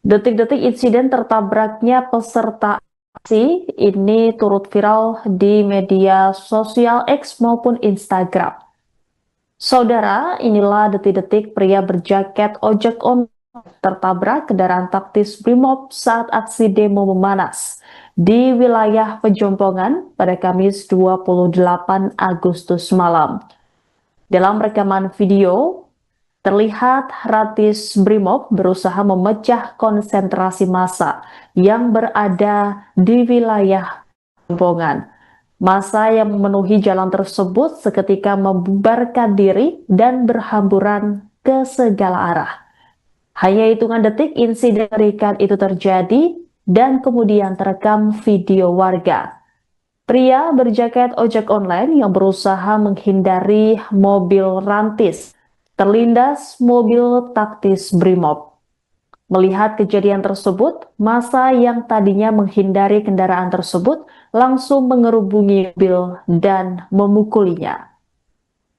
Detik-detik insiden tertabraknya peserta aksi ini turut viral di media sosial X maupun Instagram. Saudara, inilah detik-detik pria berjaket ojek online tertabrak kendaraan taktis Brimob saat aksi demo memanas di wilayah Pejompongan pada Kamis 28 Agustus malam. Dalam rekaman video, terlihat Ratis Brimob berusaha memecah konsentrasi massa yang berada di wilayah Pejompongan. Massa yang memenuhi jalan tersebut seketika membubarkan diri dan berhamburan ke segala arah. Hanya hitungan detik insiden mengerikan itu terjadi dan kemudian terekam video warga. Pria berjaket ojek online yang berusaha menghindari mobil rantis terlindas mobil taktis Brimob. Melihat kejadian tersebut, massa yang tadinya menghindari kendaraan tersebut langsung mengerubungi mobil dan memukulinya.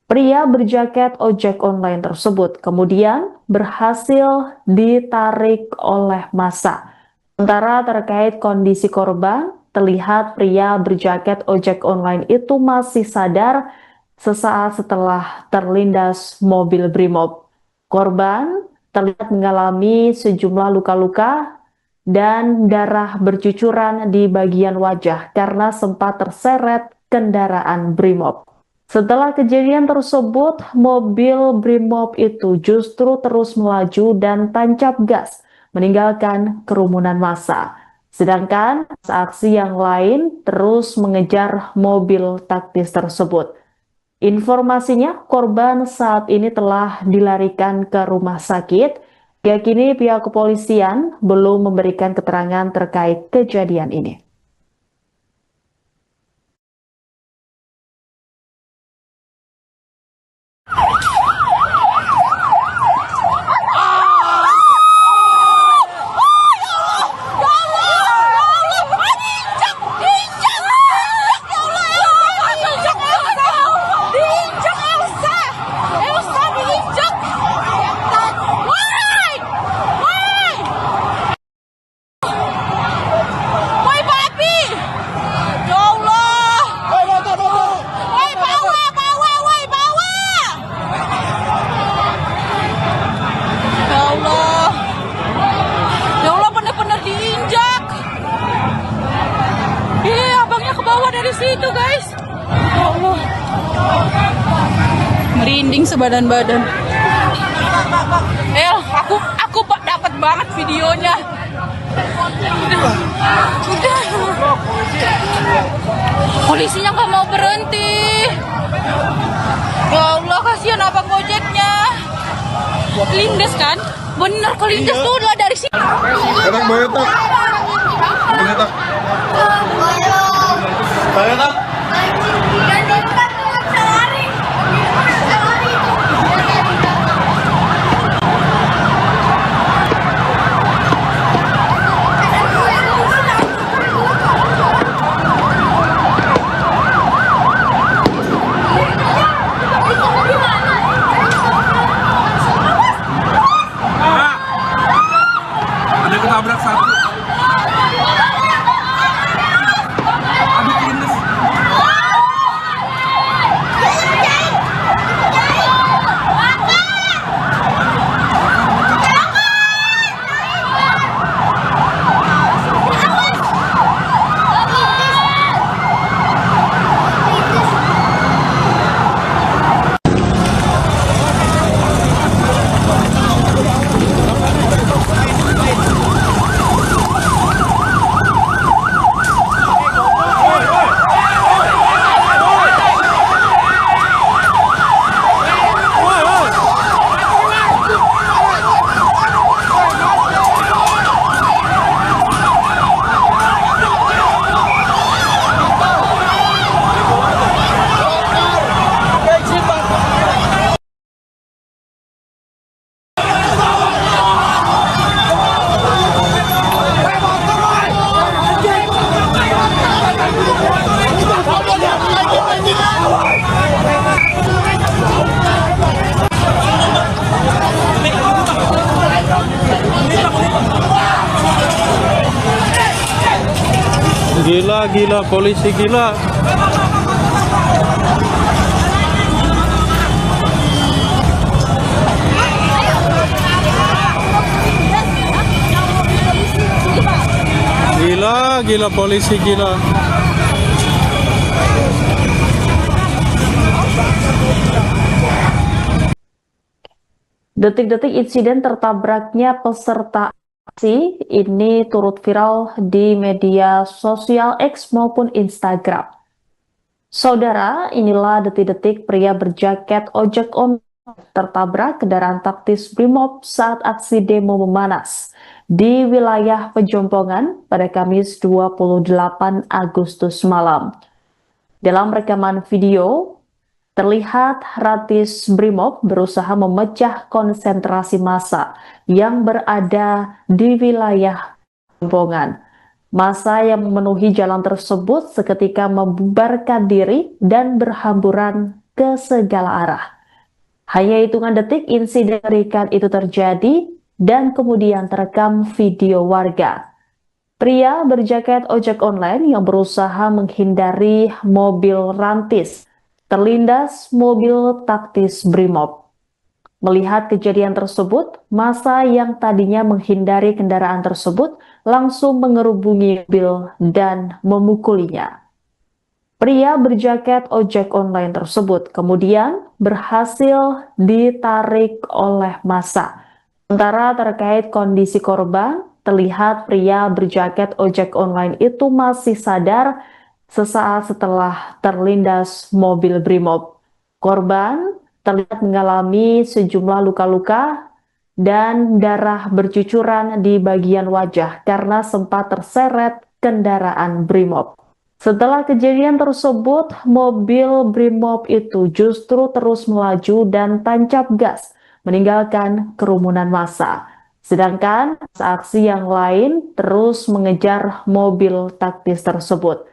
Pria berjaket ojek online tersebut kemudian berhasil ditarik oleh massa. Sementara terkait kondisi korban, terlihat pria berjaket ojek online itu masih sadar sesaat setelah terlindas mobil Brimob. Korban terlihat mengalami sejumlah luka-luka dan darah bercucuran di bagian wajah karena sempat terseret kendaraan Brimob. Setelah kejadian tersebut, mobil Brimob itu justru terus melaju dan tancap gas, meninggalkan kerumunan massa. Sedangkan aksi yang lain terus mengejar mobil taktis tersebut. Informasinya, korban saat ini telah dilarikan ke rumah sakit. Hingga kini pihak kepolisian belum memberikan keterangan terkait kejadian ini. Dari situ guys, ya Allah, merinding sebadan-badan. Aku dapat banget videonya. Udah. Polisinya nggak mau berhenti. Ya Allah, kasihan abang gojeknya. Lindes kan? Bener kelindes tuh lah dari sini. Kadang bayotak. Bayotak. Bayotak. Ada ketabrak satu. Gila, gila, polisi gila. Gila, gila, polisi gila. Detik-detik insiden tertabraknya peserta aksi ini turut viral di media sosial X maupun Instagram. Saudara, inilah detik-detik pria berjaket ojek online tertabrak kendaraan taktis Brimob saat aksi demo memanas di wilayah Pejompongan pada Kamis 28 Agustus malam. Dalam rekaman video, terlihat Ratis Brimob berusaha memecah konsentrasi massa yang berada di wilayah Pejompongan. Massa yang memenuhi jalan tersebut seketika membubarkan diri dan berhamburan ke segala arah. Hanya hitungan detik insiden mengerikan itu terjadi dan kemudian terekam video warga. Pria berjaket ojek online yang berusaha menghindari mobil rantis terlindas mobil taktis Brimob. Melihat kejadian tersebut, massa yang tadinya menghindari kendaraan tersebut langsung mengerubungi mobil dan memukulinya. Pria berjaket ojek online tersebut kemudian berhasil ditarik oleh massa. Sementara terkait kondisi korban, terlihat pria berjaket ojek online itu masih sadar sesaat setelah terlindas mobil Brimob. Korban terlihat mengalami sejumlah luka-luka dan darah bercucuran di bagian wajah karena sempat terseret kendaraan Brimob. Setelah kejadian tersebut, mobil Brimob itu justru terus melaju dan tancap gas, meninggalkan kerumunan massa. Sedangkan aksi yang lain terus mengejar mobil taktis tersebut.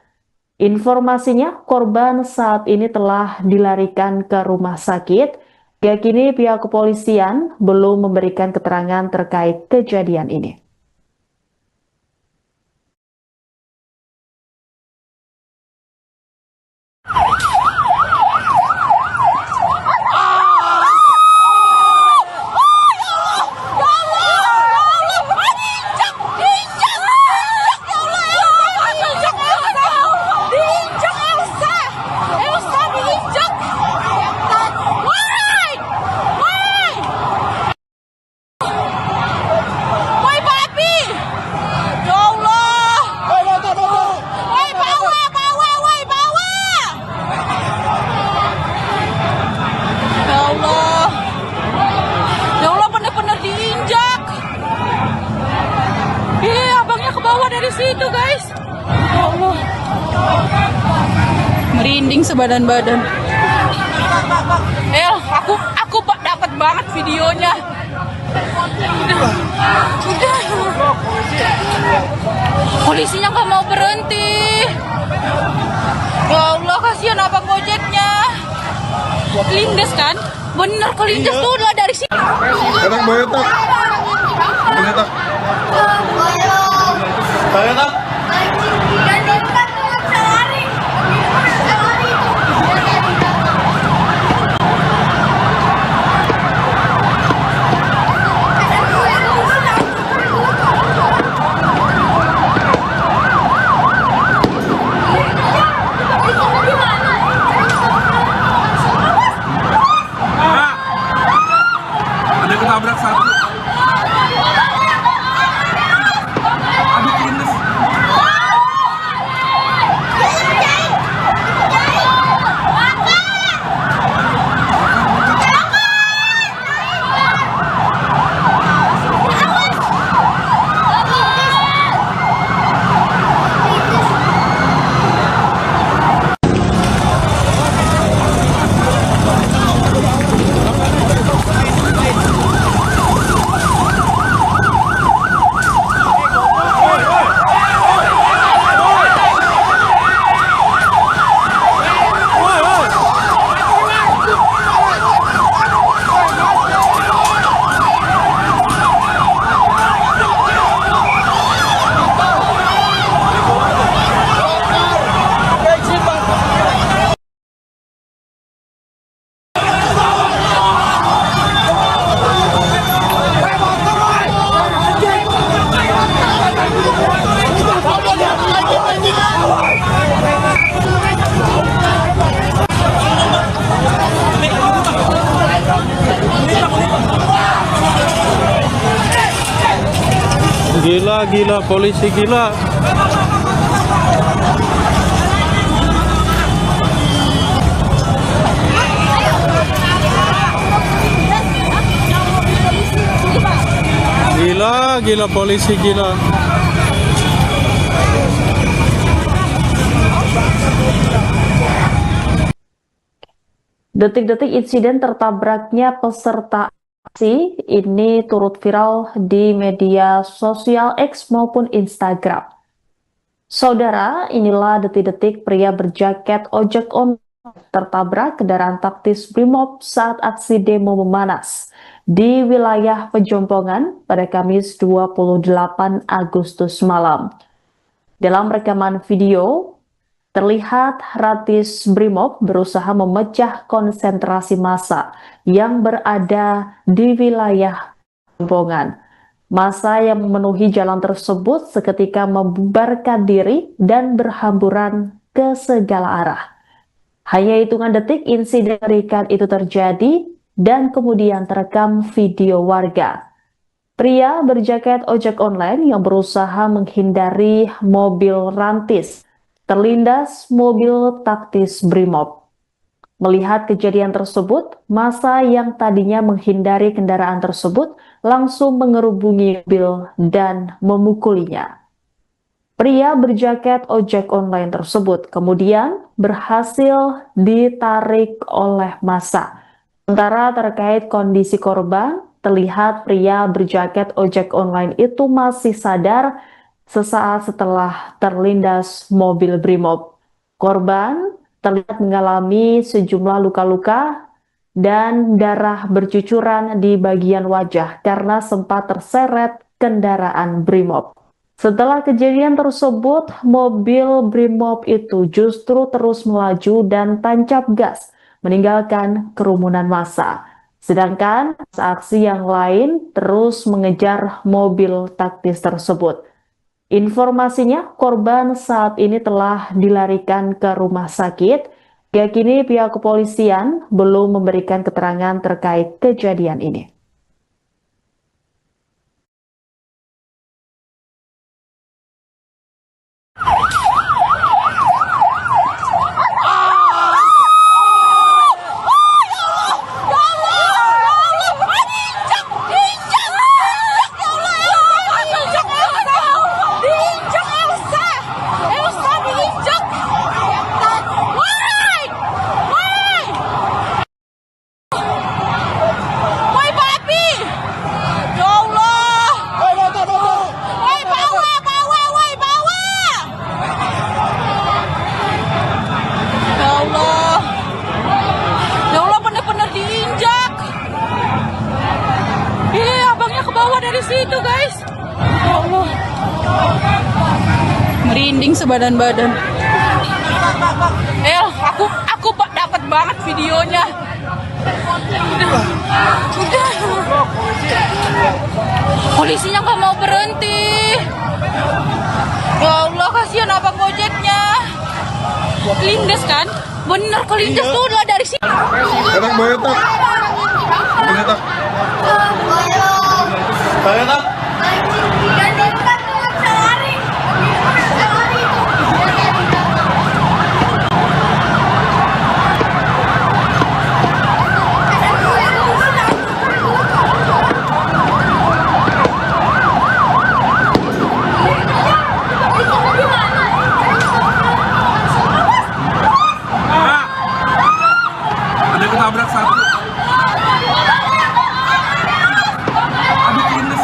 Informasinya, korban saat ini telah dilarikan ke rumah sakit. Hingga kini pihak kepolisian belum memberikan keterangan terkait kejadian ini. Dari situ guys, ya Allah, merinding sebadan-badan. Aku dapat banget videonya. Udah. Polisinya nggak mau berhenti. Ya Allah, kasihan abang ojeknya. Lindes kan? Bener kelindes tuh lah dari sini. Kadang boyotak. Boyotak. Boyotak. Ada ketabrak satu. Aduh, lindes. Gila, gila, polisi gila. Gila, gila, polisi gila. Detik-detik insiden tertabraknya peserta aksi ini turut viral di media sosial X maupun Instagram. Saudara, inilah detik-detik pria berjaket ojek online tertabrak kendaraan taktis Brimob saat aksi demo memanas di wilayah Pejompongan pada Kamis 28 Agustus malam. Dalam rekaman video, terlihat Ratis Brimob berusaha memecah konsentrasi massa yang berada di wilayah Pejompongan. Massa yang memenuhi jalan tersebut seketika membubarkan diri dan berhamburan ke segala arah. Hanya hitungan detik insiden mengerikan itu terjadi dan kemudian terekam video warga. Pria berjaket ojek online yang berusaha menghindari mobil rantis terlindas mobil taktis Brimob. Melihat kejadian tersebut, massa yang tadinya menghindari kendaraan tersebut langsung mengerubungi mobil dan memukulinya. Pria berjaket ojek online tersebut kemudian berhasil ditarik oleh massa. Sementara terkait kondisi korban, terlihat pria berjaket ojek online itu masih sadar sesaat setelah terlindas mobil Brimob. Korban terlihat mengalami sejumlah luka-luka dan darah bercucuran di bagian wajah karena sempat terseret kendaraan Brimob. Setelah kejadian tersebut, mobil Brimob itu justru terus melaju dan tancap gas, meninggalkan kerumunan massa. Sedangkan aksi yang lain terus mengejar mobil taktis tersebut. Informasinya, korban saat ini telah dilarikan ke rumah sakit. Hingga kini pihak kepolisian belum memberikan keterangan terkait kejadian ini. Dari situ guys, ya Allah, merinding sebadan-badan. Aku dapat banget videonya. Udah. Polisinya nggak mau berhenti. Ya Allah, kasihan abang ojeknya. Lindes kan? Bener kelindes tuh lah dari sini. Kadang boyotak. Boyotak. Boyotak. Ada ketabrak satu. Aduh, lindes.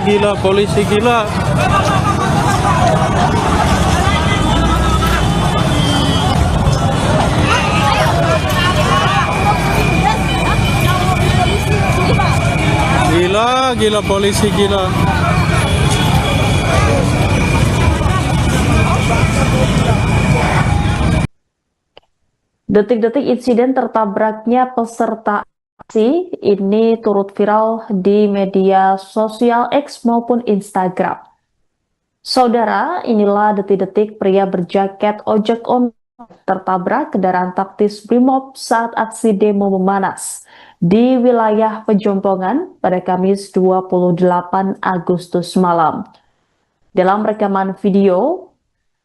gila, polisi gila. Gila, polisi gila. Detik-detik insiden tertabraknya peserta aksi ini turut viral di media sosial X maupun Instagram. Saudara, inilah detik-detik pria berjaket ojek online tertabrak kendaraan taktis Brimob saat aksi demo memanas di wilayah Pejompongan pada Kamis 28 Agustus malam. Dalam rekaman video,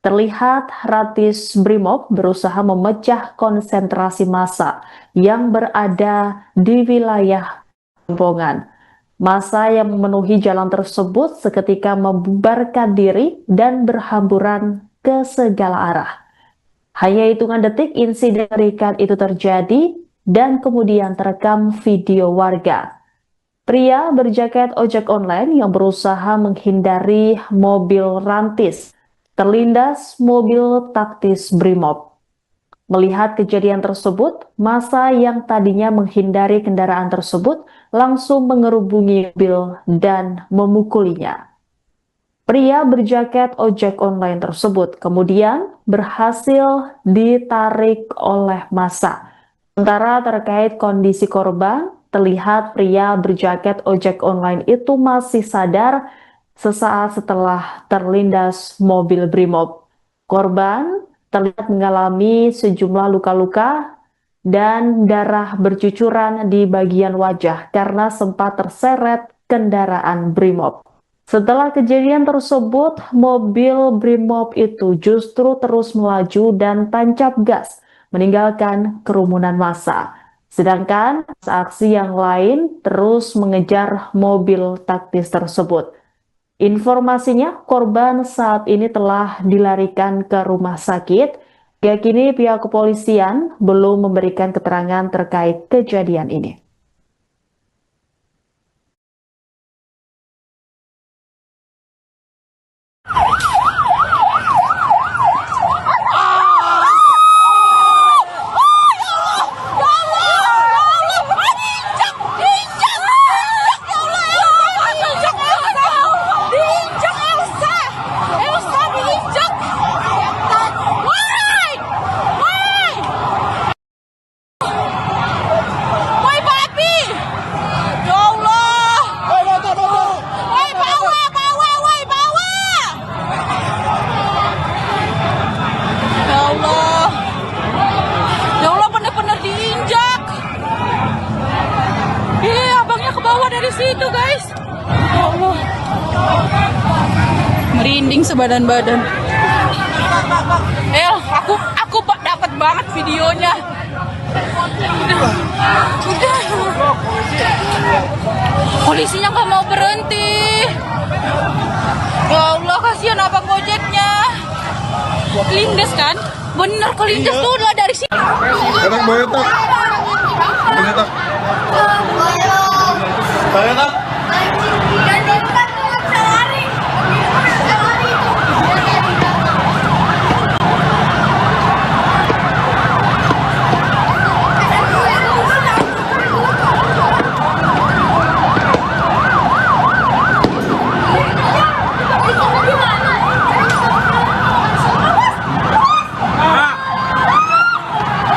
terlihat Ratis Brimob berusaha memecah konsentrasi massa yang berada di wilayah Pejompongan. Massa yang memenuhi jalan tersebut seketika membubarkan diri dan berhamburan ke segala arah. Hanya hitungan detik insiden mengerikan itu terjadi dan kemudian terekam video warga. Pria berjaket ojek online yang berusaha menghindari mobil rantis terlindas mobil taktis Brimob. Melihat kejadian tersebut, massa yang tadinya menghindari kendaraan tersebut langsung mengerubungi mobil dan memukulinya. Pria berjaket ojek online tersebut kemudian berhasil ditarik oleh massa. Sementara terkait kondisi korban, terlihat pria berjaket ojek online itu masih sadar sesaat setelah terlindas mobil Brimob. Korban terlihat mengalami sejumlah luka-luka dan darah bercucuran di bagian wajah karena sempat terseret kendaraan Brimob. Setelah kejadian tersebut, mobil Brimob itu justru terus melaju dan tancap gas, meninggalkan kerumunan massa. Sedangkan aksi yang lain terus mengejar mobil taktis tersebut. Informasinya, korban saat ini telah dilarikan ke rumah sakit. Hingga kini pihak kepolisian belum memberikan keterangan terkait kejadian ini. Dari situ guys, ya Allah, merinding sebadan-badan. Aku dapat banget videonya. Udah. Polisinya nggak mau berhenti. Ya Allah, kasihan abang gojeknya. Lindes kan? Bener kelindes tuh lah dari sini. Enak banget tak? Enak tak? Enak tak?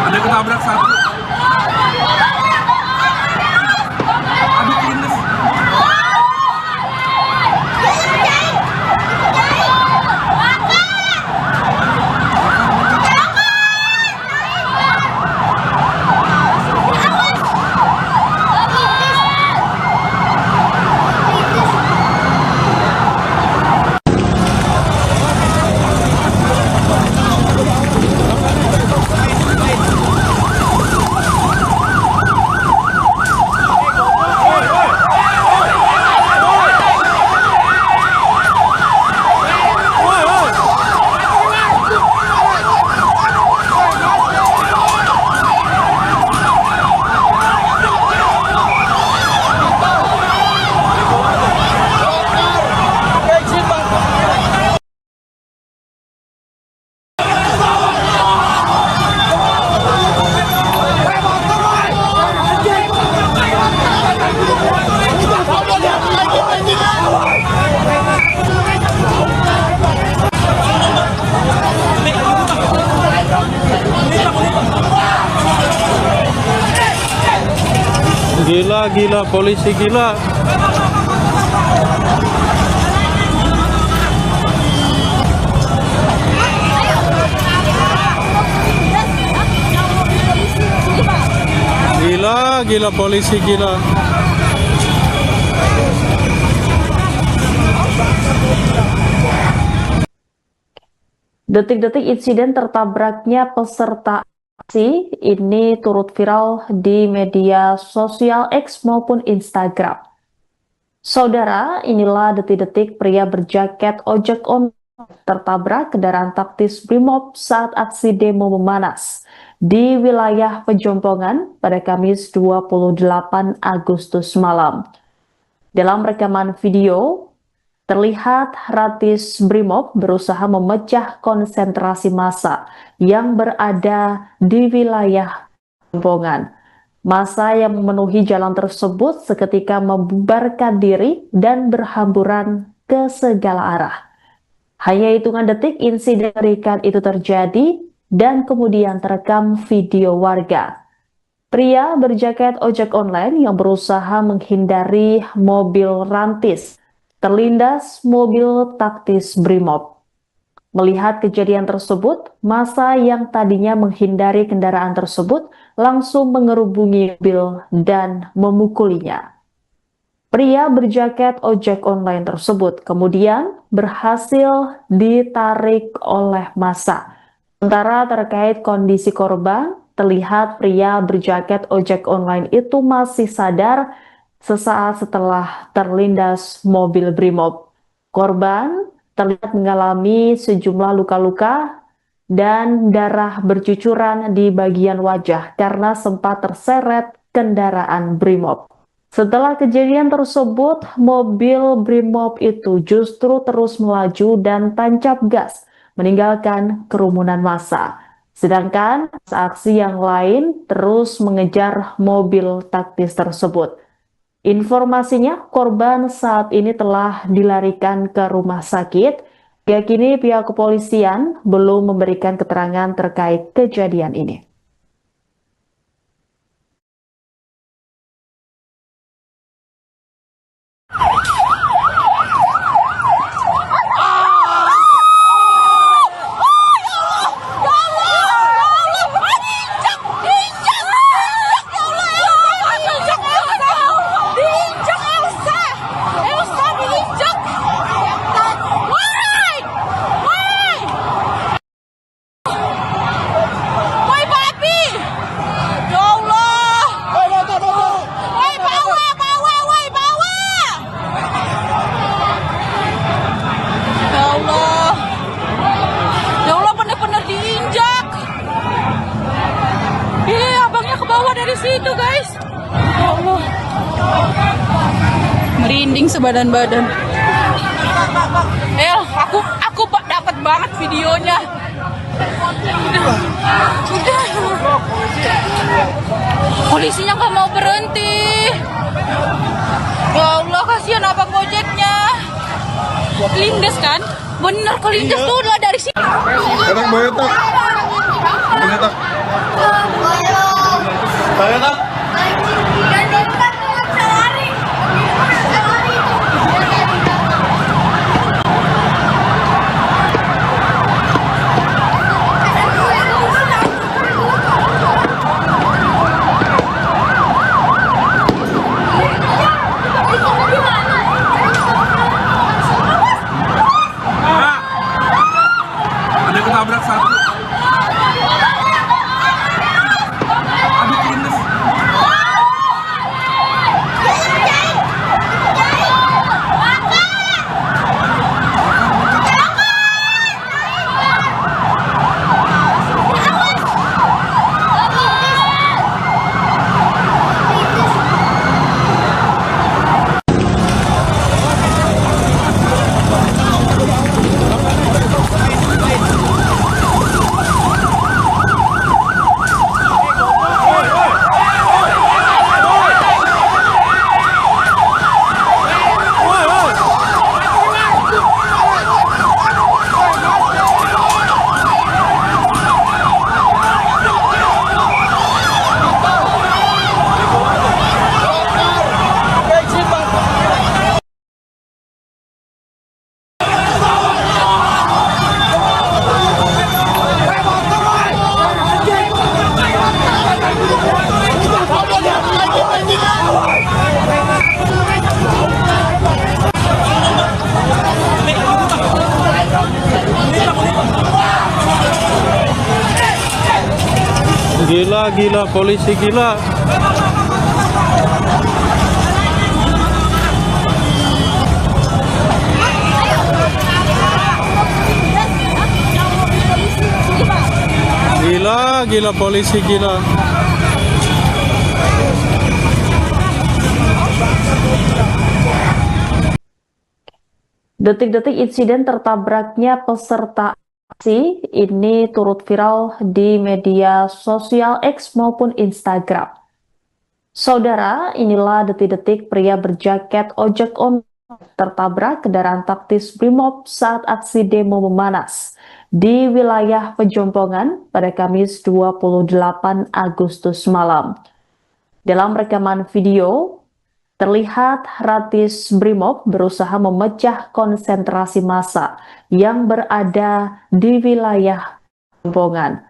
Ada ketabrak satu. Aduh, lindes. Gila, gila, polisi gila. Gila, gila, polisi gila. Detik-detik insiden tertabraknya peserta aksi ini turut viral di media sosial X maupun Instagram. Saudara, inilah detik-detik pria berjaket ojek online tertabrak kendaraan taktis Brimob saat aksi demo memanas di wilayah Pejompongan pada Kamis 28 Agustus malam. Dalam rekaman video, terlihat Ratis Brimob berusaha memecah konsentrasi massa yang berada di wilayah Pejompongan. Massa yang memenuhi jalan tersebut seketika membubarkan diri dan berhamburan ke segala arah. Hanya hitungan detik insiden mengerikan itu terjadi dan kemudian terekam video warga. Pria berjaket ojek online yang berusaha menghindari mobil rantis terlindas mobil taktis Brimob. Melihat kejadian tersebut, massa yang tadinya menghindari kendaraan tersebut langsung mengerubungi mobil dan memukulinya. Pria berjaket ojek online tersebut kemudian berhasil ditarik oleh massa. Sementara terkait kondisi korban, terlihat pria berjaket ojek online itu masih sadar sesaat setelah terlindas mobil Brimob. Korban terlihat mengalami sejumlah luka-luka dan darah bercucuran di bagian wajah karena sempat terseret kendaraan Brimob. Setelah kejadian tersebut, mobil Brimob itu justru terus melaju dan tancap gas, meninggalkan kerumunan massa. Sedangkan aksi yang lain terus mengejar mobil taktis tersebut. Informasinya, korban saat ini telah dilarikan ke rumah sakit. Hingga kini pihak kepolisian belum memberikan keterangan terkait kejadian ini. Dari situ guys, ya Allah, merinding sebadan-badan. Aku dapat banget videonya. Udah. Polisinya nggak mau berhenti. Ya Allah, kasihan abang gojeknya. Lindes kan? Bener kelindes tuh lah dari sini. Kadang boyotak. Boyotak. Boyotak. Ada ketabrak satu. Gila, gila, polisi gila. Gila, gila, polisi gila. Detik-detik insiden tertabraknya peserta aksi ini turut viral di media sosial X maupun Instagram. Saudara, inilah detik-detik pria berjaket ojek online tertabrak kendaraan taktis Brimob saat aksi demo memanas di wilayah Pejompongan pada Kamis 28 Agustus malam. Dalam rekaman video, terlihat Ratis Brimob berusaha memecah konsentrasi massa yang berada di wilayah Pejompongan.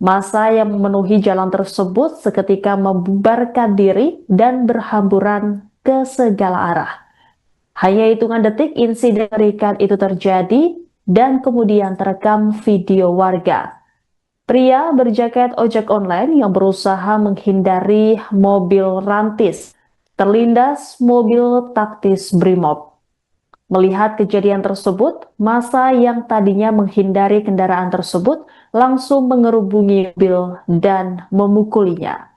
Massa yang memenuhi jalan tersebut seketika membubarkan diri dan berhamburan ke segala arah. Hanya hitungan detik insiden mengerikan itu terjadi dan kemudian terekam video warga. Pria berjaket ojek online yang berusaha menghindari mobil rantis terlindas mobil taktis Brimob. Melihat kejadian tersebut, massa yang tadinya menghindari kendaraan tersebut langsung mengerubungi mobil dan memukulinya.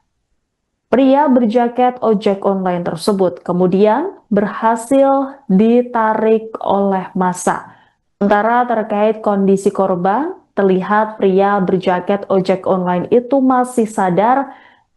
Pria berjaket ojek online tersebut kemudian berhasil ditarik oleh massa. Sementara terkait kondisi korban, terlihat pria berjaket ojek online itu masih sadar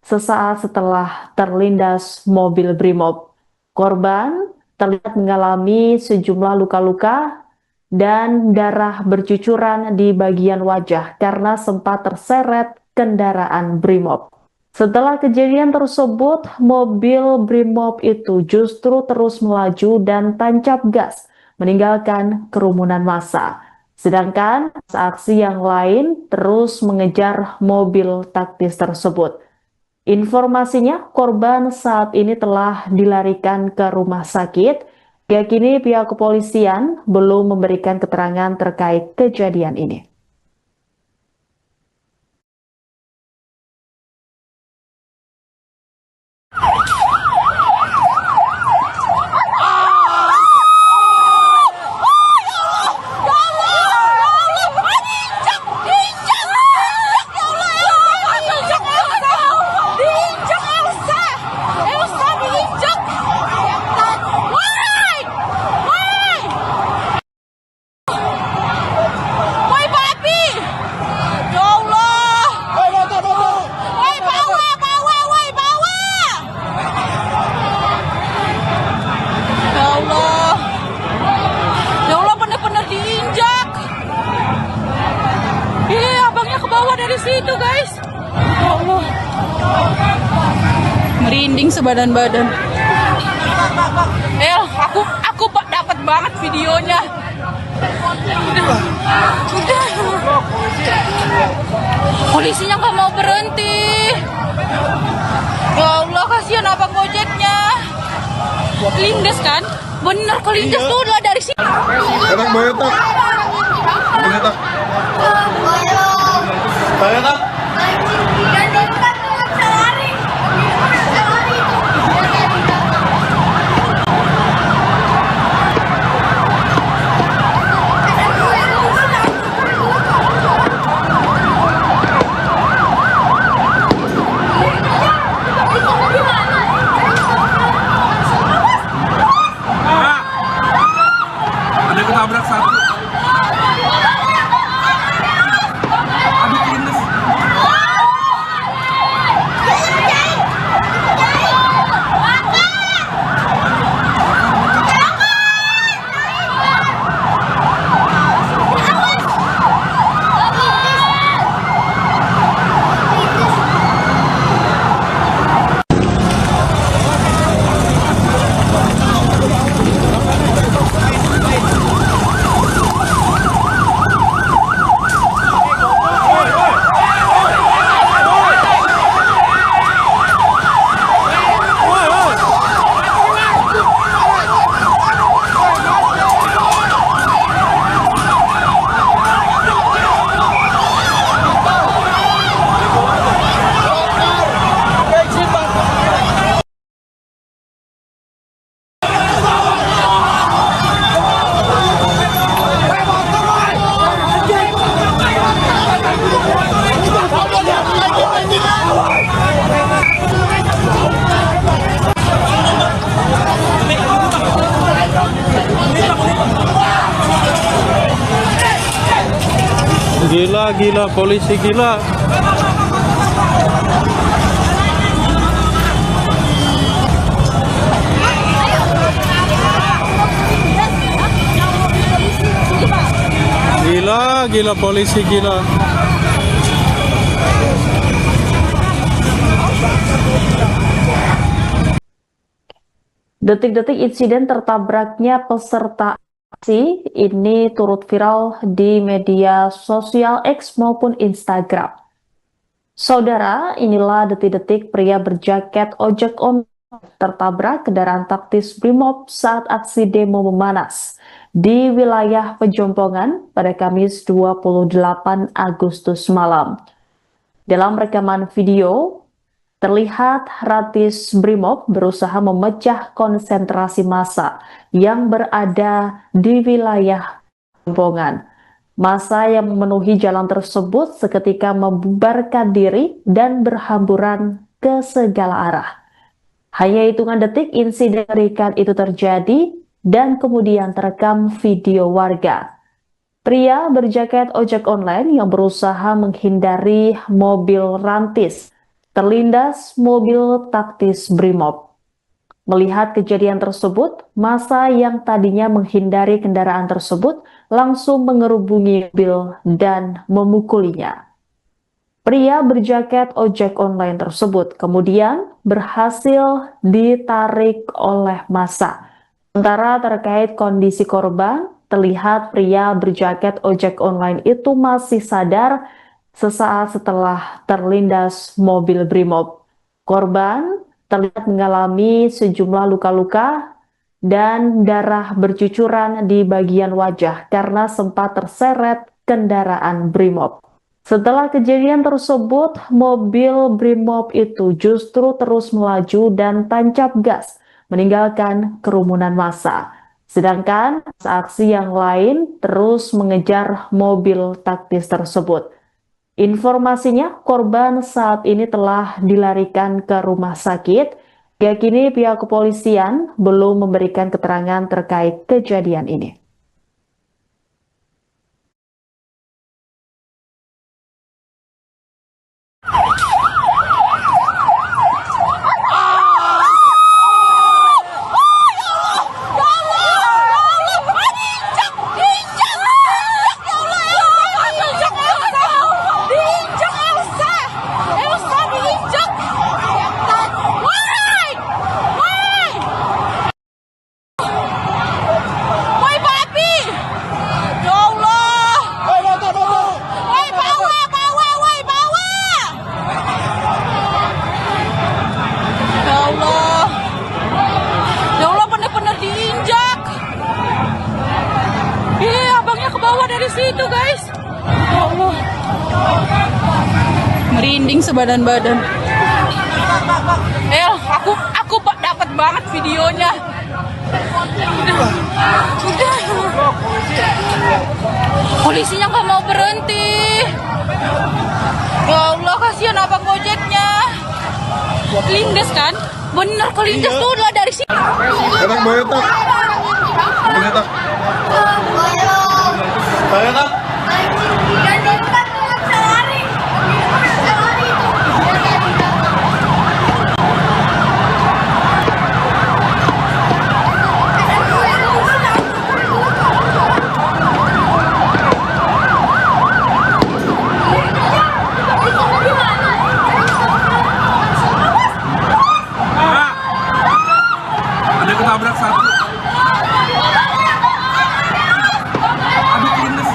sesaat setelah terlindas mobil Brimob. Korban terlihat mengalami sejumlah luka-luka dan darah bercucuran di bagian wajah karena sempat terseret kendaraan Brimob. Setelah kejadian tersebut, mobil Brimob itu justru terus melaju dan tancap gas, meninggalkan kerumunan massa. Sedangkan aksi yang lain terus mengejar mobil taktis tersebut. Informasinya, korban saat ini telah dilarikan ke rumah sakit. Hingga kini pihak kepolisian belum memberikan keterangan terkait kejadian ini. Dari situ guys, ya Allah, merinding sebadan-badan. Aku dapat banget videonya. Polisinya nggak mau berhenti. Ya Allah, kasihan abang gojeknya. Lindes kan? Bener kelindes tuh lah dari sini. Enak banget tak? Enak tak? Saya tak? Ada ketabrak satu. Aduh, lindes. Gila, gila, polisi gila. Gila, gila, polisi gila. Detik-detik insiden tertabraknya peserta aksi ini turut viral di media sosial X maupun Instagram. Saudara, inilah detik-detik pria berjaket ojek online tertabrak kendaraan taktis Brimob saat aksi demo memanas di wilayah Pejompongan pada Kamis 28 Agustus malam. Dalam rekaman video, terlihat Ratis Brimob berusaha memecah konsentrasi massa yang berada di wilayah Pejompongan. Massa yang memenuhi jalan tersebut seketika membubarkan diri dan berhamburan ke segala arah. Hanya hitungan detik insiden mengerikan itu terjadi dan kemudian terekam video warga. Pria berjaket ojek online yang berusaha menghindari mobil rantis terlindas mobil taktis Brimob. Melihat kejadian tersebut, massa yang tadinya menghindari kendaraan tersebut langsung mengerubungi mobil dan memukulinya. Pria berjaket ojek online tersebut kemudian berhasil ditarik oleh massa. Sementara terkait kondisi korban, terlihat pria berjaket ojek online itu masih sadar sesaat setelah terlindas mobil Brimob. Korban terlihat mengalami sejumlah luka-luka dan darah bercucuran di bagian wajah karena sempat terseret kendaraan Brimob. Setelah kejadian tersebut, mobil Brimob itu justru terus melaju dan tancap gas, meninggalkan kerumunan massa. Sedangkan aksi yang lain terus mengejar mobil taktis tersebut. Informasinya, korban saat ini telah dilarikan ke rumah sakit. Hingga kini pihak kepolisian belum memberikan keterangan terkait kejadian ini. Dari situ guys, ya Allah, merinding sebadan-badan. Aku dapat banget videonya. Udah. Polisinya nggak mau berhenti. Ya Allah, kasihan abang gojeknya. Lindes kan? Bener kelindes tuh lah dari sini. Enak banget tak? Bener tak? Saya tak? Ada ketabrak satu. Aduh, lindes.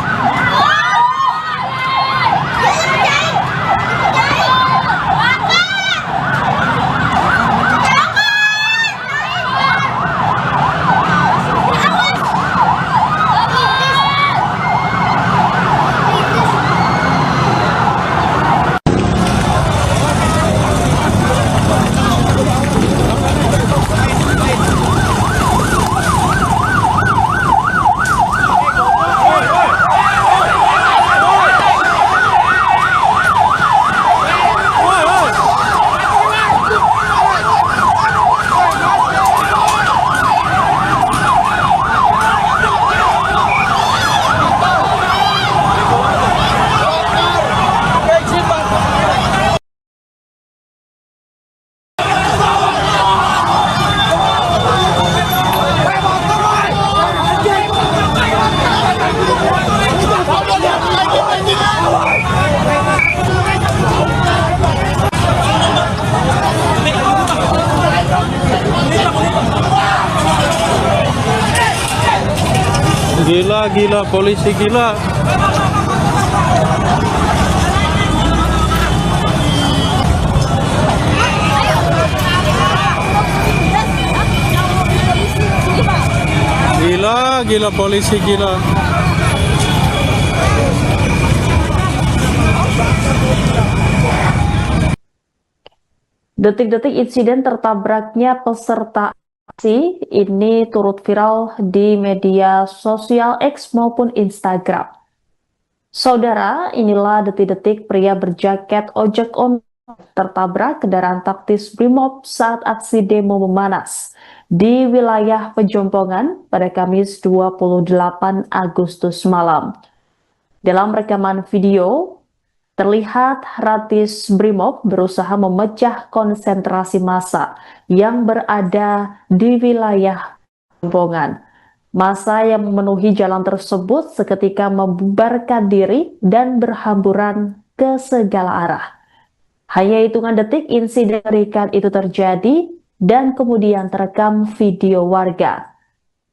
Gila, polisi gila. Gila, polisi gila. Detik-detik insiden tertabraknya peserta aksi ini turut viral di media sosial X maupun Instagram. Saudara, inilah detik-detik pria berjaket ojek online tertabrak kendaraan taktis Brimob saat aksi demo memanas di wilayah Pejompongan pada Kamis 28 Agustus malam. Dalam rekaman video, terlihat Ratis Brimob berusaha memecah konsentrasi massa yang berada di wilayah Pejompongan. Massa yang memenuhi jalan tersebut seketika membubarkan diri dan berhamburan ke segala arah. Hanya hitungan detik insiden mengerikan itu terjadi dan kemudian terekam video warga.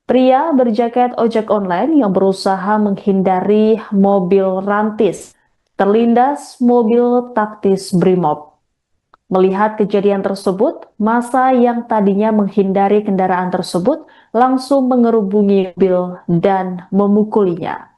Pria berjaket ojek online yang berusaha menghindari mobil rantis terlindas mobil taktis Brimob. Melihat kejadian tersebut, massa yang tadinya menghindari kendaraan tersebut langsung mengerubungi mobil dan memukulinya.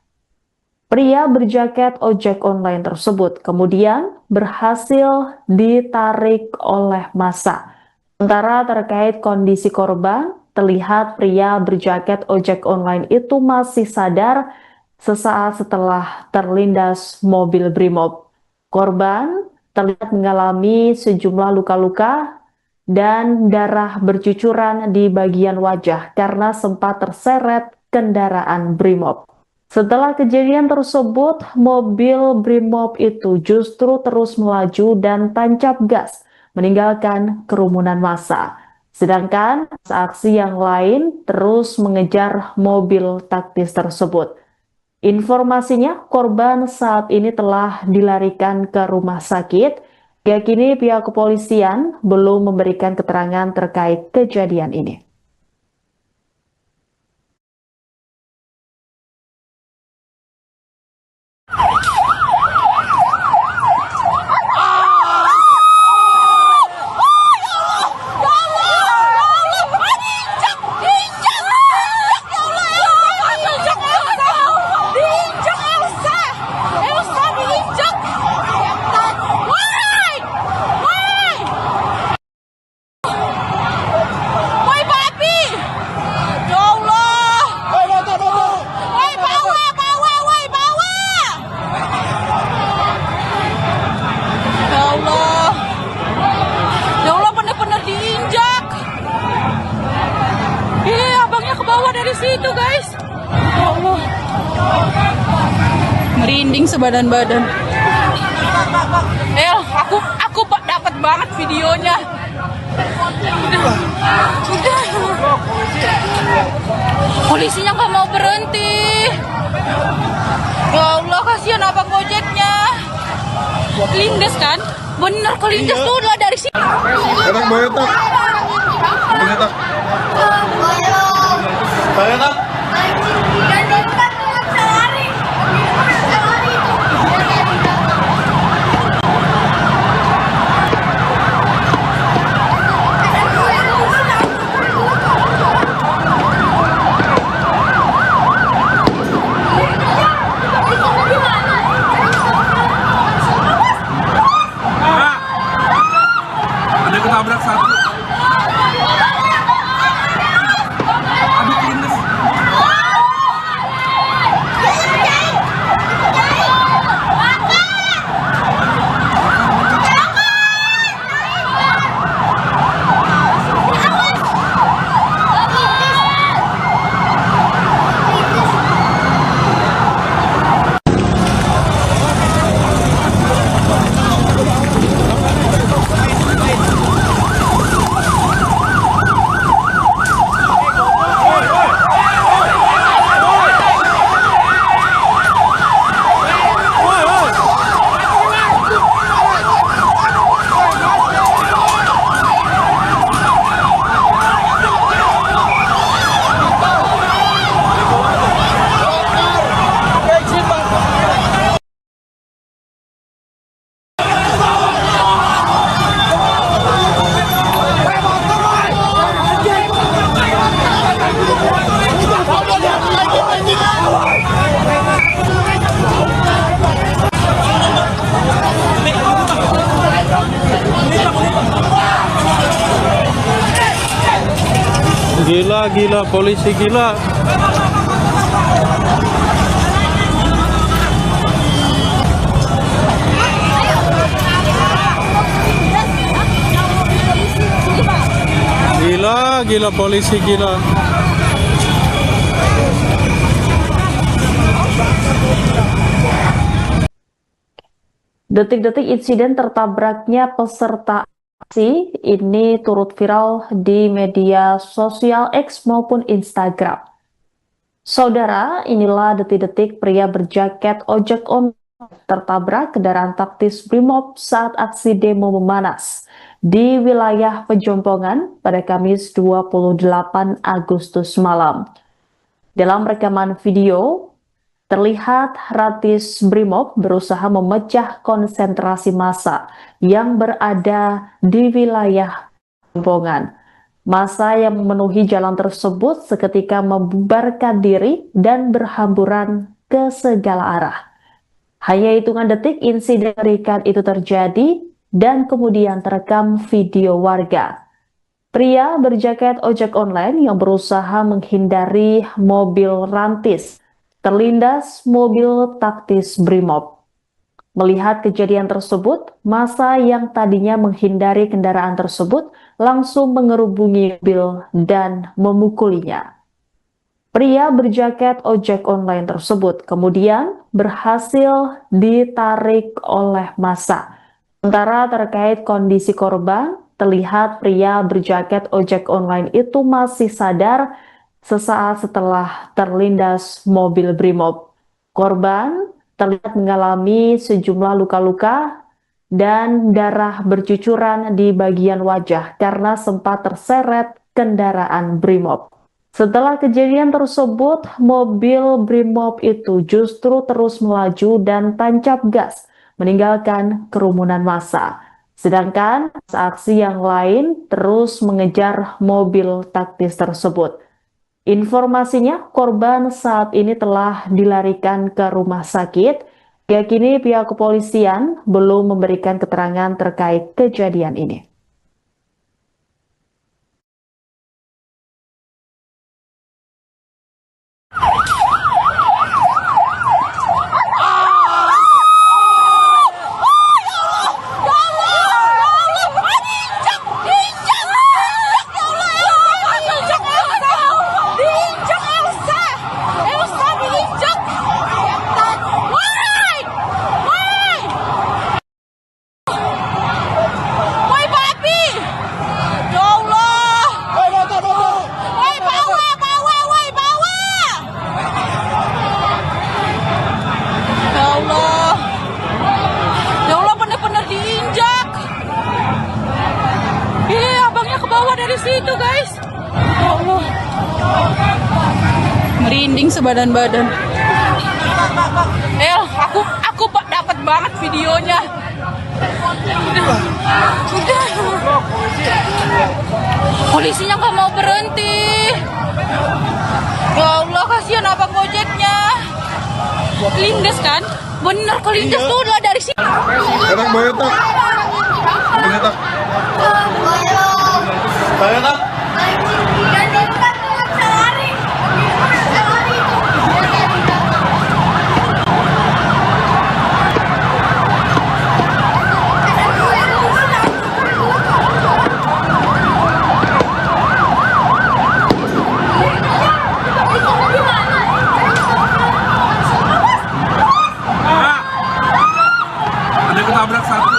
Pria berjaket ojek online tersebut kemudian berhasil ditarik oleh massa. Sementara terkait kondisi korban, terlihat pria berjaket ojek online itu masih sadar sesaat setelah terlindas mobil Brimob. Korban terlihat mengalami sejumlah luka-luka dan darah bercucuran di bagian wajah karena sempat terseret kendaraan Brimob. Setelah kejadian tersebut, mobil Brimob itu justru terus melaju dan tancap gas, meninggalkan kerumunan massa. Sedangkan aksi yang lain terus mengejar mobil taktis tersebut. Informasinya, korban saat ini telah dilarikan ke rumah sakit. Hingga kini pihak kepolisian belum memberikan keterangan terkait kejadian ini. Situ guys, ya Allah, merinding sebadan-badan. Aku dapat banget videonya. Polisinya nggak mau berhenti. Ya Allah, kasihan abang gojeknya. Lindes kan? Bener kelindes tuh lah dari sini. Enak banget tak? Enak tak? Saya tak? Ada ketabrak satu. Aduh, kelindes. Gila, gila, polisi gila. Gila, gila, polisi gila. Detik-detik insiden tertabraknya peserta aksi ini turut viral di media sosial X maupun Instagram. Saudara, inilah detik-detik pria berjaket ojek online tertabrak kendaraan taktis Brimob saat aksi demo memanas di wilayah Pejompongan pada Kamis 28 Agustus malam. Dalam rekaman video, terlihat Ratis Brimob berusaha memecah konsentrasi massa yang berada di wilayah Pejompongan. Massa yang memenuhi jalan tersebut seketika membubarkan diri dan berhamburan ke segala arah. Hanya hitungan detik insiden mengerikan itu terjadi dan kemudian terekam video warga. Pria berjaket ojek online yang berusaha menghindari mobil rantis terlindas mobil taktis Brimob. Melihat kejadian tersebut, massa yang tadinya menghindari kendaraan tersebut langsung mengerubungi mobil dan memukulinya. Pria berjaket ojek online tersebut kemudian berhasil ditarik oleh massa. Sementara terkait kondisi korban, terlihat pria berjaket ojek online itu masih sadar sesaat setelah terlindas mobil Brimob. Korban terlihat mengalami sejumlah luka-luka dan darah bercucuran di bagian wajah karena sempat terseret kendaraan Brimob. Setelah kejadian tersebut, mobil Brimob itu justru terus melaju dan tancap gas, meninggalkan kerumunan massa. Sedangkan aksi yang lain terus mengejar mobil taktis tersebut. Informasinya, korban saat ini telah dilarikan ke rumah sakit. Hingga kini pihak kepolisian belum memberikan keterangan terkait kejadian ini. Dari situ guys, ya Allah, merinding sebadan-badan. Aku dapat banget videonya. Udah. Polisinya nggak mau berhenti. Ya Allah, kasihan abang gojeknya. Lindes kan? Bener kelindes tuh lah dari sini. Kadang bayar tak? Bayar tak? Bayar tak? Ada ketabrak satu.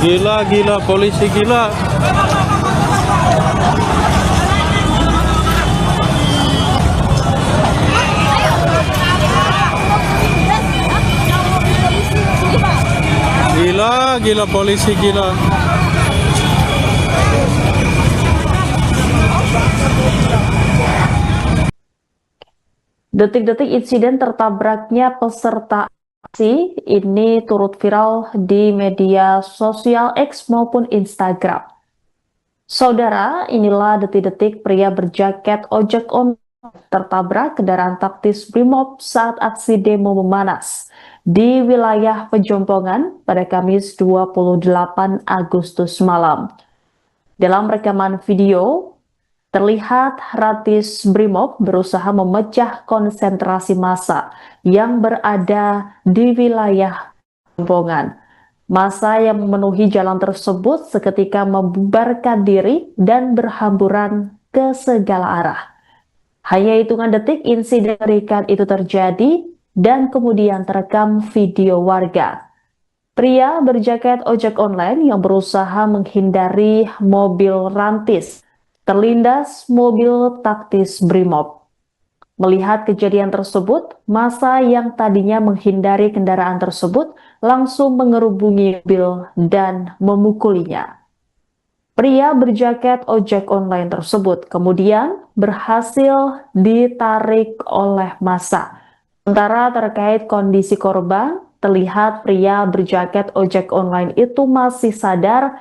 Gila, polisi gila. Gila, polisi gila. Detik-detik insiden tertabraknya peserta aksi ini turut viral di media sosial X maupun Instagram. Saudara, inilah detik-detik pria berjaket ojek online tertabrak kendaraan taktis Brimob saat aksi demo memanas di wilayah Pejompongan pada Kamis 28 Agustus malam. Dalam rekaman video, terlihat Ratis Brimob berusaha memecah konsentrasi massa yang berada di wilayah Pejompongan. Massa yang memenuhi jalan tersebut seketika membubarkan diri dan berhamburan ke segala arah. Hanya hitungan detik insiden mengerikan itu terjadi dan kemudian terekam video warga. Pria berjaket ojek online yang berusaha menghindari mobil rantis terlindas mobil taktis Brimob. Melihat kejadian tersebut, massa yang tadinya menghindari kendaraan tersebut langsung mengerubungi mobil dan memukulinya. Pria berjaket ojek online tersebut kemudian berhasil ditarik oleh massa. Sementara terkait kondisi korban, terlihat pria berjaket ojek online itu masih sadar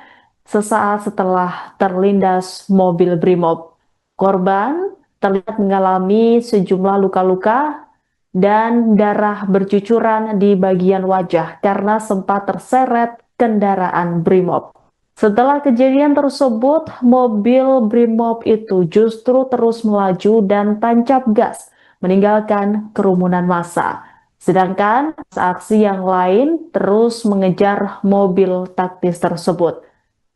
sesaat setelah terlindas mobil Brimob. Korban terlihat mengalami sejumlah luka-luka dan darah bercucuran di bagian wajah karena sempat terseret kendaraan Brimob. Setelah kejadian tersebut, mobil Brimob itu justru terus melaju dan tancap gas, meninggalkan kerumunan massa. Sedangkan aksi yang lain terus mengejar mobil taktis tersebut.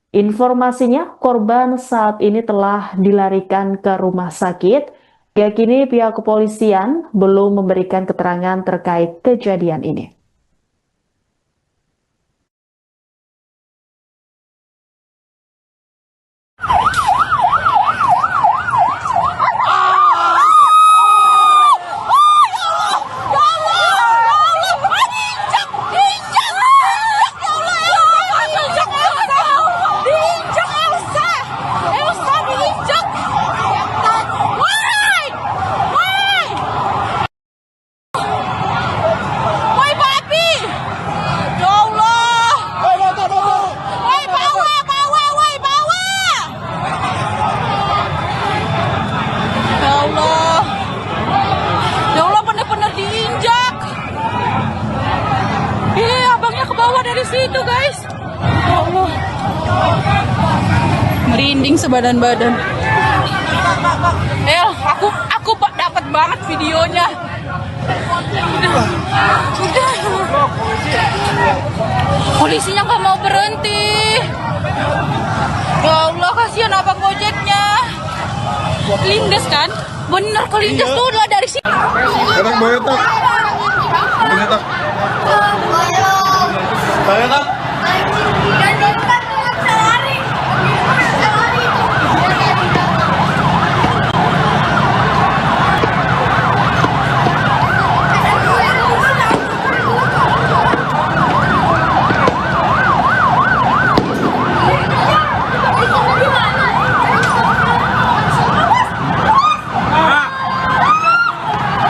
Informasinya, korban saat ini telah dilarikan ke rumah sakit. Hingga kini pihak kepolisian belum memberikan keterangan terkait kejadian ini. Dari situ guys, ya Allah, merinding sebadan-badan. Aku dapat banget videonya. Udah. Polisinya nggak mau berhenti. Ya Allah, kasihan abang gojeknya. Lindes kan? Bener kelindes tuh lah dari sini. Kadang bayar tak? Bayar tak? Bayar tak?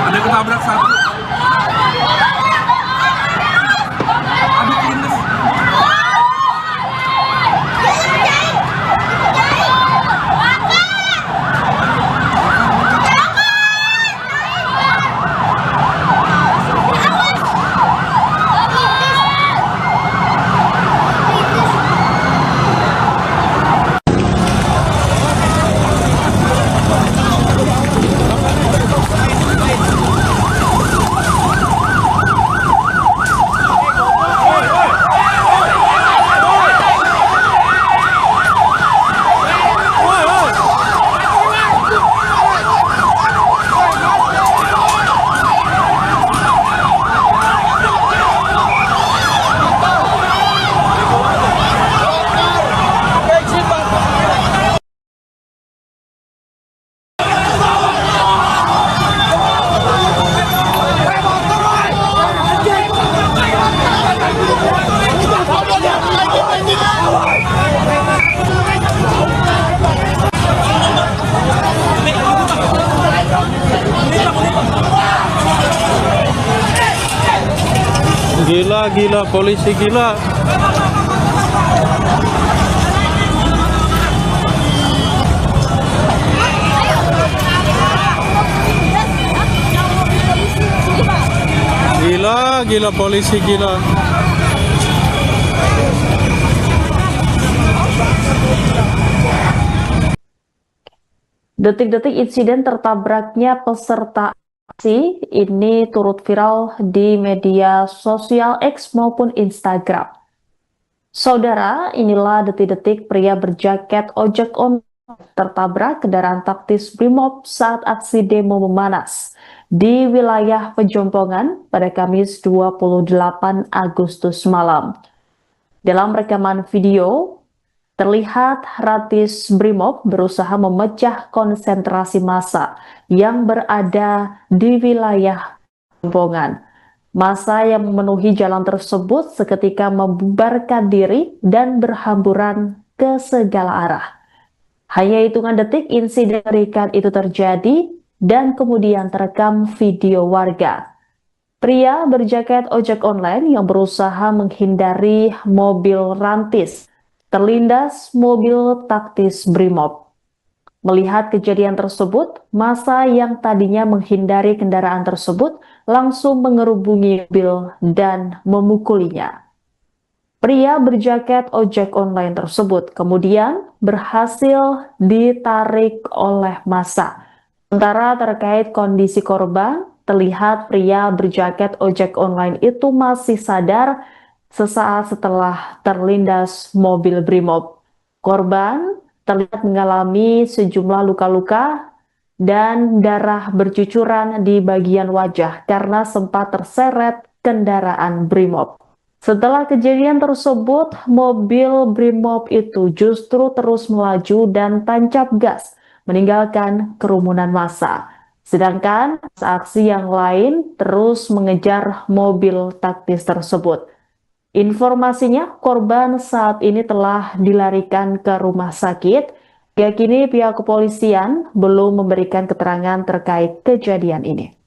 Ada ketabrak satu. Aduh, lindes. Gila, polisi gila. Gila, polisi gila. Detik-detik insiden tertabraknya peserta aksi ini turut viral di media sosial X maupun Instagram. Saudara, inilah detik-detik pria berjaket ojek online tertabrak kendaraan taktis Brimob saat aksi demo memanas di wilayah Pejompongan pada Kamis 28 Agustus malam. Dalam rekaman video, terlihat Ratis Brimob berusaha memecah konsentrasi massa yang berada di wilayah Pejompongan. Massa yang memenuhi jalan tersebut seketika membubarkan diri dan berhamburan ke segala arah. Hanya hitungan detik insiden mengerikan itu terjadi dan kemudian terekam video warga. Pria berjaket ojek online yang berusaha menghindari mobil rantis terlindas mobil taktis Brimob. Melihat kejadian tersebut, massa yang tadinya menghindari kendaraan tersebut langsung mengerubungi mobil dan memukulinya. Pria berjaket ojek online tersebut kemudian berhasil ditarik oleh massa. Sementara terkait kondisi korban, terlihat pria berjaket ojek online itu masih sadar sesaat setelah terlindas mobil Brimob. Korban terlihat mengalami sejumlah luka-luka dan darah bercucuran di bagian wajah karena sempat terseret kendaraan Brimob. Setelah kejadian tersebut, mobil Brimob itu justru terus melaju dan tancap gas, meninggalkan kerumunan massa. Sedangkan aksi yang lain terus mengejar mobil taktis tersebut. Informasinya, korban saat ini telah dilarikan ke rumah sakit. Hingga kini pihak kepolisian belum memberikan keterangan terkait kejadian ini.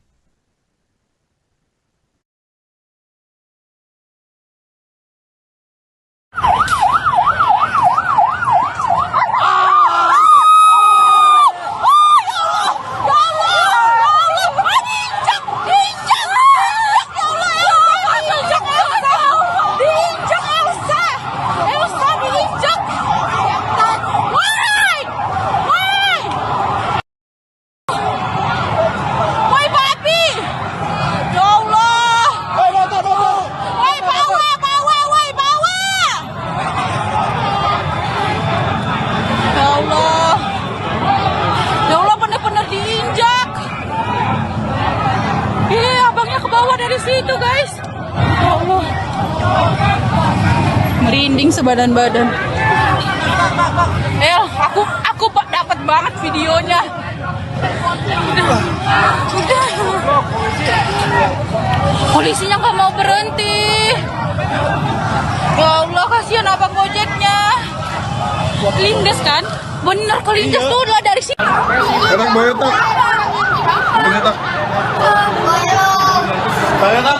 Dari situ guys, ya Allah, merinding sebadan-badan. Aku dapat banget videonya. Udah. Polisinya nggak mau berhenti. Ya Allah, kasihan abang gojeknya. Lindes kan? Bener kelindes tuh lah dari sini. Kadang bayar tak? Bayar tak? Bayar tak?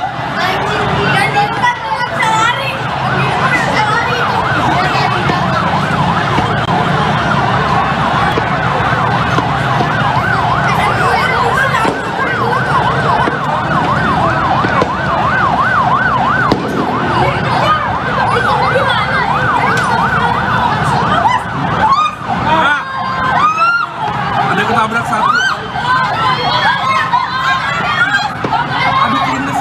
Ada ketabrak satu. Aduh, lindes.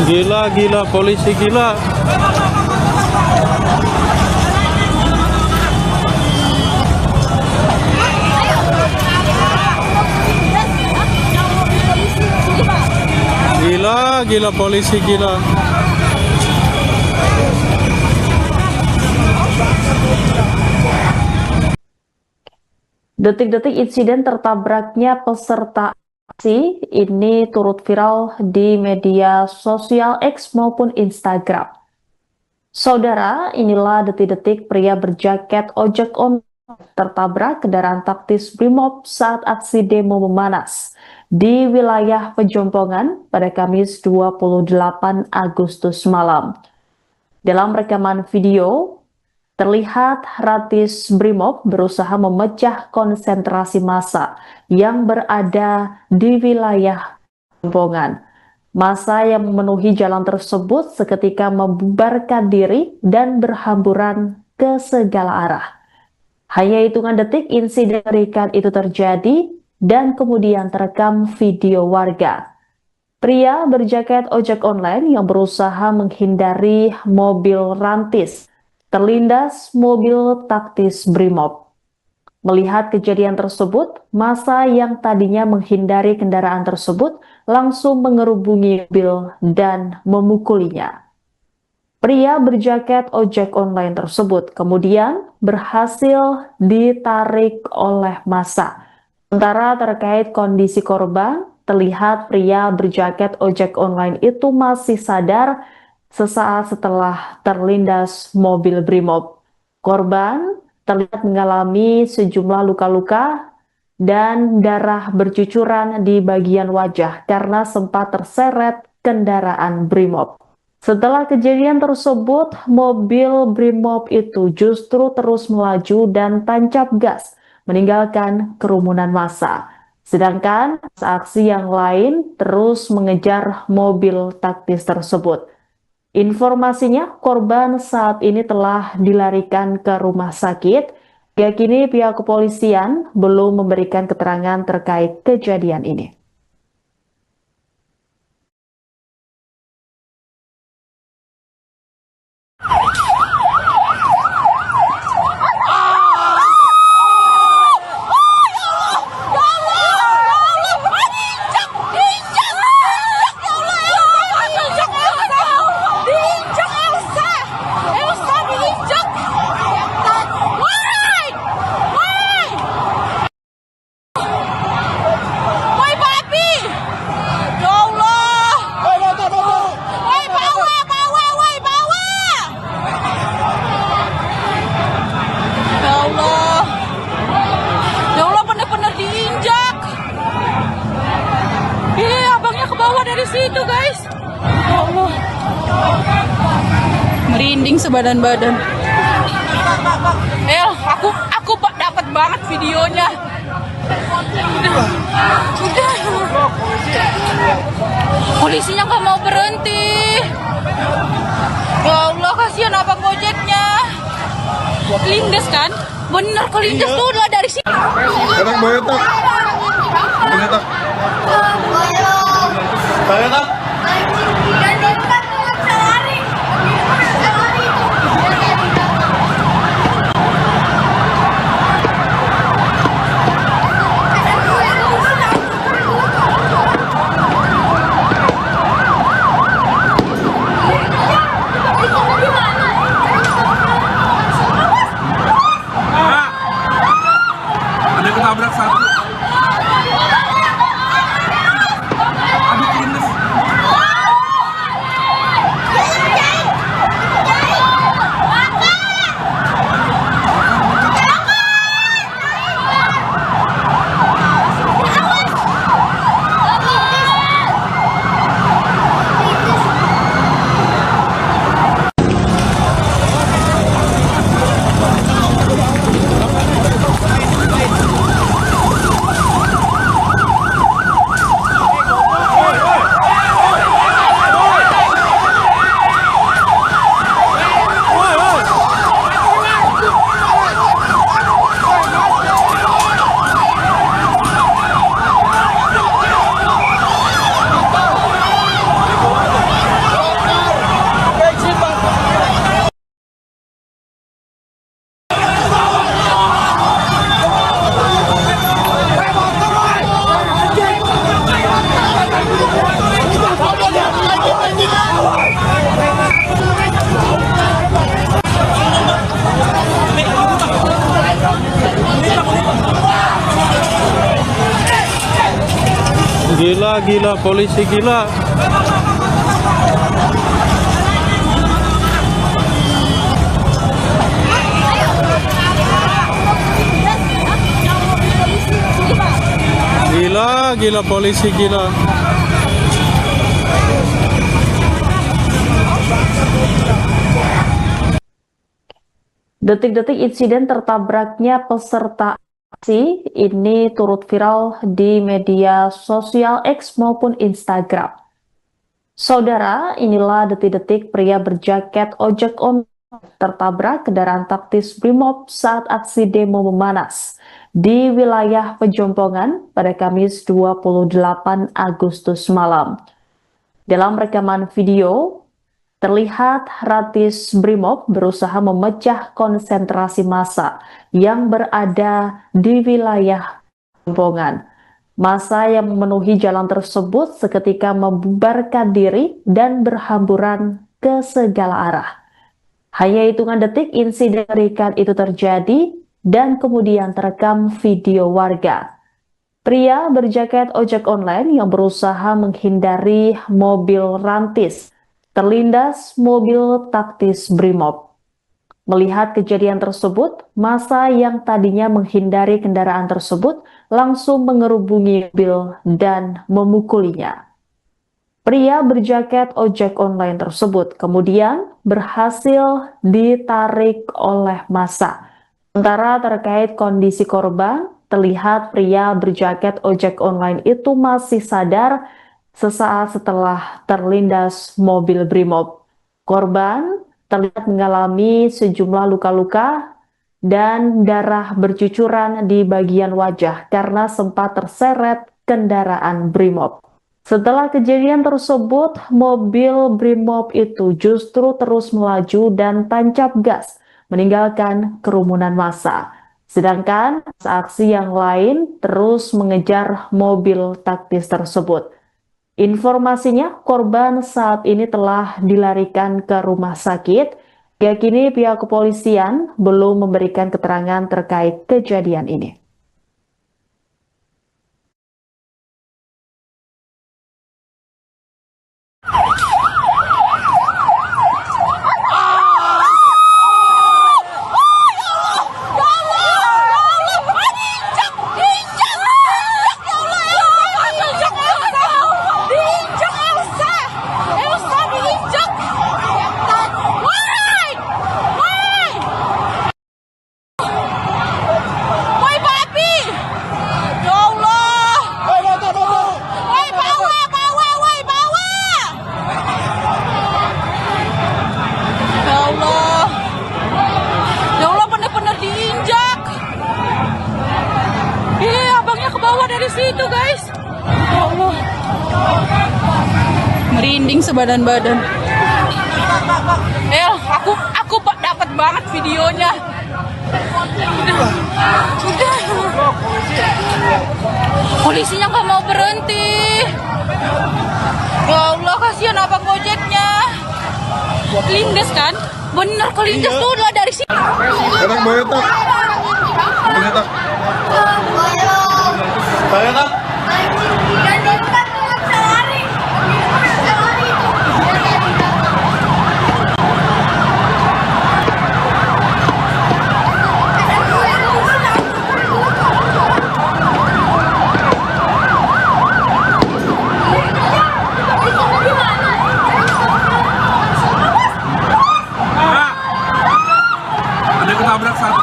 Gila, gila, polisi gila. Gila, gila, polisi gila. Detik-detik insiden tertabraknya peserta aksi ini turut viral di media sosial X maupun Instagram. Saudara, inilah detik-detik pria berjaket ojek online tertabrak kendaraan taktis Brimob saat aksi demo memanas di wilayah Pejompongan pada Kamis 28 Agustus malam. Dalam rekaman video, terlihat Ratis Brimob berusaha memecah konsentrasi massa yang berada di wilayah Pejompongan. Massa yang memenuhi jalan tersebut seketika membubarkan diri dan berhamburan ke segala arah. Hanya hitungan detik insiden mengerikan itu terjadi dan kemudian terekam video warga. Pria berjaket ojek online yang berusaha menghindari mobil rantis terlindas mobil taktis Brimob. Melihat kejadian tersebut, massa yang tadinya menghindari kendaraan tersebut langsung mengerubungi mobil dan memukulinya. Pria berjaket ojek online tersebut kemudian berhasil ditarik oleh massa. Sementara terkait kondisi korban, terlihat pria berjaket ojek online itu masih sadar sesaat setelah terlindas mobil Brimob. Korban terlihat mengalami sejumlah luka-luka dan darah bercucuran di bagian wajah karena sempat terseret kendaraan Brimob. Setelah kejadian tersebut, mobil Brimob itu justru terus melaju dan tancap gas, meninggalkan kerumunan massa. Sedangkan aksi yang lain terus mengejar mobil taktis tersebut. Informasinya, korban saat ini telah dilarikan ke rumah sakit. Hingga kini pihak kepolisian belum memberikan keterangan terkait kejadian ini. Dari situ guys, ya Allah, merinding sebadan-badan. Aku dapat banget videonya. Udah. Polisinya nggak mau berhenti. Ya Allah, kasihan abang gojeknya. Lindes kan? Bener kelindes tuh lah dari sini. Kadang boyotak. Boyotak. Boyotak. Ada ketabrak satu. Aduh, kelindes. Gila, gila, polisi gila. Gila, gila, polisi gila. Detik-detik insiden tertabraknya peserta aksi ini turut viral di media sosial X maupun Instagram. Saudara, inilah detik-detik pria berjaket ojek online tertabrak kendaraan taktis Brimob saat aksi demo memanas di wilayah Pejompongan pada Kamis 28 Agustus malam. Dalam rekaman video, terlihat Ratis Brimob berusaha memecah konsentrasi massa yang berada di wilayah Pejompongan. Massa yang memenuhi jalan tersebut seketika membubarkan diri dan berhamburan ke segala arah. Hanya hitungan detik insiden mengerikan itu terjadi dan kemudian terekam video warga. Pria berjaket ojek online yang berusaha menghindari mobil rantis terlindas mobil taktis Brimob. Melihat kejadian tersebut, massa yang tadinya menghindari kendaraan tersebut langsung mengerubungi mobil dan memukulinya. Pria berjaket ojek online tersebut kemudian berhasil ditarik oleh massa. Sementara terkait kondisi korban, terlihat pria berjaket ojek online itu masih sadar sesaat setelah terlindas mobil Brimob. Korban terlihat mengalami sejumlah luka-luka dan darah bercucuran di bagian wajah karena sempat terseret kendaraan Brimob. Setelah kejadian tersebut, mobil Brimob itu justru terus melaju dan tancap gas, meninggalkan kerumunan massa. Sedangkan aksi yang lain terus mengejar mobil taktis tersebut. Informasinya, korban saat ini telah dilarikan ke rumah sakit. Hingga kini pihak kepolisian belum memberikan keterangan terkait kejadian ini. Dari situ guys, ya Allah, merinding sebadan-badan. Aku dapat banget videonya. Polisinya nggak mau berhenti. Ya Allah, kasihan abang gojeknya. Kelindes kan? Bener kelindes tuh lah dari sini. Enak banget tak? Enak tak? Saya tak? Ada ketabrak satu.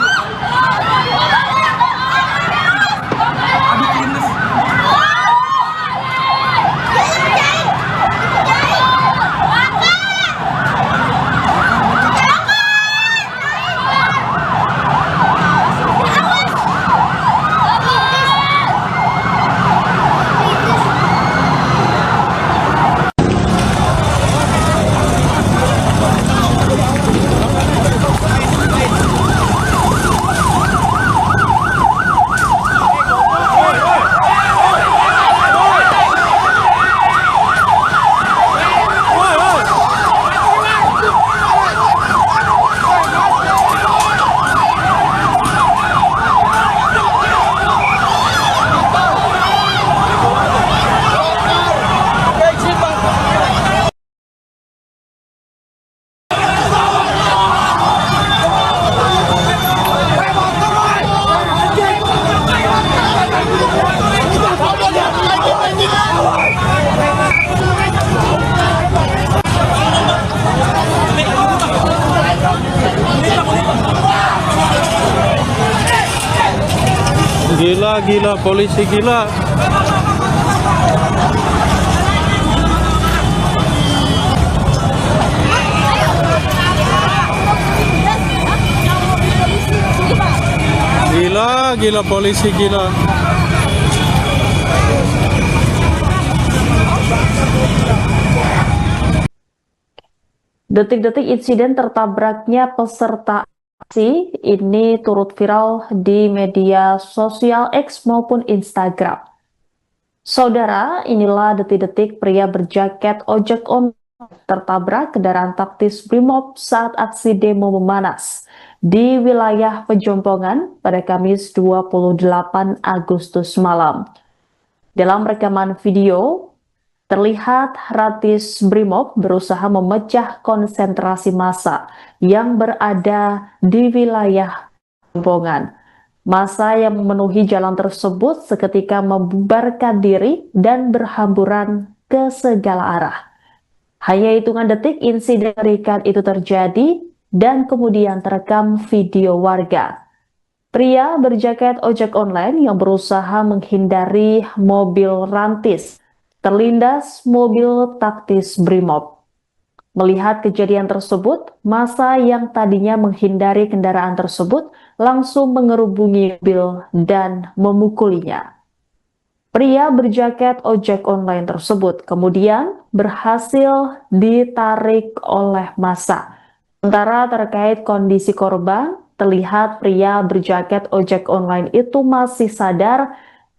Gila, polisi gila. Gila, polisi gila. Detik-detik insiden tertabraknya peserta aksi ini turut viral di media sosial X maupun Instagram. Saudara, inilah detik-detik pria berjaket ojek online tertabrak kendaraan taktis Brimob saat aksi demo memanas di wilayah Pejompongan pada Kamis 28 Agustus malam. Dalam rekaman video, terlihat Ratis Brimob berusaha memecah konsentrasi massa yang berada di wilayah Pejompongan. Massa yang memenuhi jalan tersebut seketika membubarkan diri dan berhamburan ke segala arah. Hanya hitungan detik insiden mengerikan itu terjadi dan kemudian terekam video warga. Pria berjaket ojek online yang berusaha menghindari mobil rantis terlindas mobil taktis Brimob. Melihat kejadian tersebut, massa yang tadinya menghindari kendaraan tersebut langsung mengerubungi mobil dan memukulinya. Pria berjaket ojek online tersebut kemudian berhasil ditarik oleh massa. Sementara terkait kondisi korban, terlihat pria berjaket ojek online itu masih sadar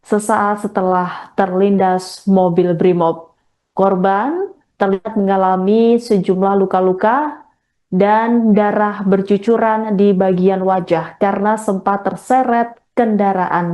sesaat setelah terlindas mobil Brimob. Korban terlihat mengalami sejumlah luka-luka dan darah bercucuran di bagian wajah karena sempat terseret kendaraan